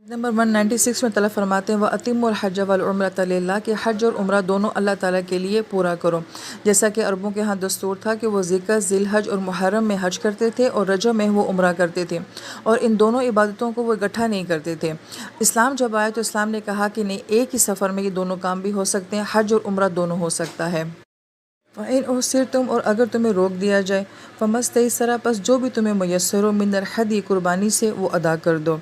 Number 196 میں تعالیٰ فرماتے ہیں وَأَتِمُّوا الْحَجَّ وَالْعُمْرَةَ لِلَّهِ کہ حج اور عمرہ دونوں اللہ تعالیٰ کے لیے پورا کرو. جیسا کہ عربوں کے ہاں دستور تھا کہ وہ ذی الحج اور محرم میں حج کرتے تھے اور رجب میں وہ عمرہ کرتے تھے، اور ان دونوں عبادتوں کو وہ اکٹھا نہیں کرتے تھے. اسلام جب آیا تو اسلام نے کہا کہ نہیں، ایک ہی سفر میں یہ دونوں کام بھی ہو سکتے ہیں، حج اور عمرہ دونوں ہو سکتا ہے. فَإِنْ أُحْصِرْتُمْ اور اگر تمہیں روک دیا جائے، فَمَسْتَيْسَرَ پس جو بھی تمہیں میسر ہو، مِنَ الْحَدْیِ قربانی سے وہ ادا کر دو.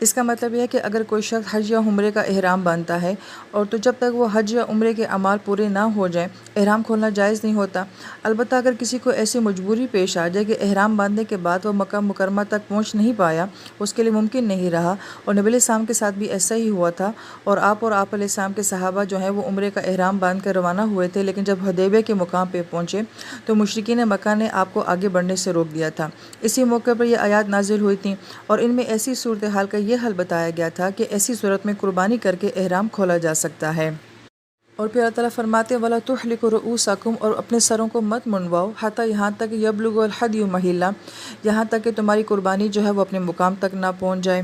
اس کا مطلب یہ ہے کہ اگر کوئی شخص حج یا عمرے کا احرام باندھتا ہے اور تو جب تک وہ حج یا عمرے کے اعمال پورے نہ ہو جائیں احرام کھولنا جائز نہیں ہوتا. البتہ اگر کسی کو ایسی مجبوری پیش آ جائے کہ احرام باندھنے کے بعد وہ مکہ مکرمہ تک پہنچ نہیں پایا، اس کے لیے ممکن نہیں رہا، اور نبی علیہ السلام کے ساتھ بھی ایسا ہی ہوا تھا، اور آپ علیہ السلام کے صحابہ جو ہیں وہ عمرے کا احرام باندھ کر روانہ ہوئے تھے، لیکن جب حدیبیہ کے مقام پہ پہنچے تو مشرکین مکہ نے آپ کو آگے بڑھنے سے روک دیا تھا. اسی موقع پر یہ آیات نازل ہوئی تھیں، اور ان میں ایسی صورتحال کا یہ حل بتایا گیا تھا کہ ایسی صورت میں قربانی کر کے احرام کھولا جا سکتا ہے. اور پھر اللہ تعالیٰ فرماتے ہیں وَلَا تُحْلِقُوا رُؤُوسَکُمْ اور اپنے سروں کو مت منڈواؤ، حتیٰ یہاں تک یبلغ الحدی محلہ یہاں تک کہ تمہاری قربانی جو ہے وہ اپنے مقام تک نہ پہنچ جائے.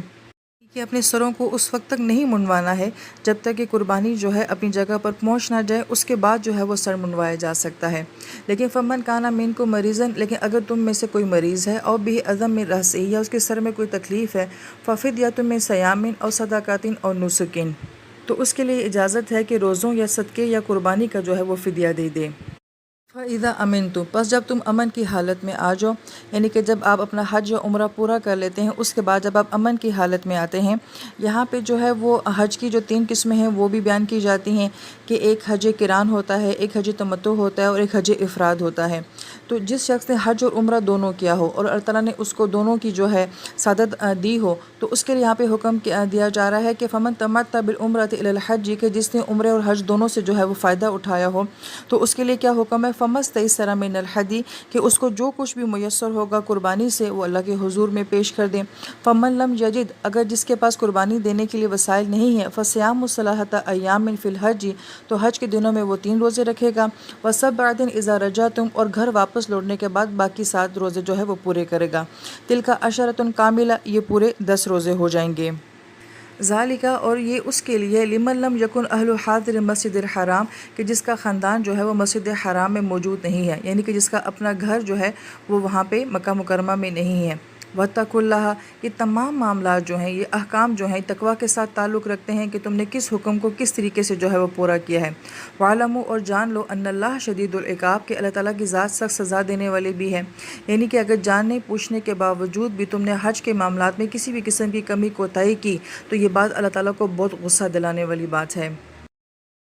کہ اپنے سروں کو اس وقت تک نہیں منڈوانا ہے جب تک کہ قربانی جو ہے اپنی جگہ پر پہنچ نہ جائے، اس کے بعد جو ہے وہ سر منڈوایا جا سکتا ہے. لیکن فمن کانا منکم مریضا لیکن اگر تم میں سے کوئی مریض ہے، اور بھی عظم من رأسہ یا اس کے سر میں کوئی تکلیف ہے، ففدیۃ من صیام او صدقۃ او نسک تو اس کے لیے اجازت ہے کہ روزوں یا صدقے یا قربانی کا جو ہے وہ فدیہ دے دے. فَإِذَا أَمِنْتُمْ پس جب تم امن کی حالت میں آ جاؤ، یعنی کہ جب آپ اپنا حج یا عمرہ پورا کر لیتے ہیں، اس کے بعد جب آپ امن کی حالت میں آتے ہیں، یہاں پہ جو ہے وہ حج کی جو 3 قسمیں ہیں وہ بھی بیان کی جاتی ہیں کہ ایک حج قران ہوتا ہے، ایک حج تمتع ہوتا ہے، اور ایک حج افراد ہوتا ہے. تو جس شخص نے حج اور عمرہ دونوں کیا ہو اور اللہ تعالیٰ نے اس کو دونوں کی جو ہے سعادت دی ہو، تو اس کے لیے یہاں پہ حکم دیا جا رہا ہے کہ فمن تمتع بالعمرۃ الی الحج کہ جس نے عمرے اور حج دونوں سے جو ہے وہ فائدہ اٹھایا ہو، تو اس کے لیے کیا حکم ہے فَمَسْتَيْسَرَ مِنَ الْحَدْیِ کہ اس کو جو کچھ بھی میسر ہوگا قربانی سے وہ اللہ کے حضور میں پیش کر دیں. فَمَن لَمْ یجد اگر جس کے پاس قربانی دینے کے لیے وسائل نہیں ہیں، فَصِيَامُ ثَلَاثَةِ أَيَّامٍ فِي الْحَجِّ تو حج کے دنوں میں وہ 3 روزے رکھے گا. وَسَبْعَةٍ إِذَا رَجَعْتُمْ اور گھر واپس لوٹنے کے بعد باقی 7 روزے جو ہے وہ پورے کرے گا. تِلْکَ عَشَرَةٌ کاملہ یہ پورے 10 روزے ہو جائیں گے. ذالکہ اور یہ اس کے لیے لمن لم یکن اہل حاضر مسجد الحرام کہ جس کا خاندان جو ہے وہ مسجد حرام میں موجود نہیں ہے، یعنی کہ جس کا اپنا گھر جو ہے وہ وہاں پہ مکہ مکرمہ میں نہیں ہے. وَاتَّقُوا اللَّهَ یہ تمام معاملات جو ہیں، یہ احکام جو ہیں تقویٰ کے ساتھ تعلق رکھتے ہیں کہ تم نے کس حکم کو کس طریقے سے جو ہے وہ پورا کیا ہے. وَاعْلَمُوا اور جان لو ان اللہ شدید العقاب کہ اللہ تعالیٰ کی ذات سخت سزا دینے والی بھی ہے. یعنی کہ اگر جاننے پوچھنے کے باوجود بھی تم نے حج کے معاملات میں کسی بھی قسم کی کمی کوتاہی کی تو یہ بات اللہ تعالیٰ کو بہت غصہ دلانے والی بات ہے.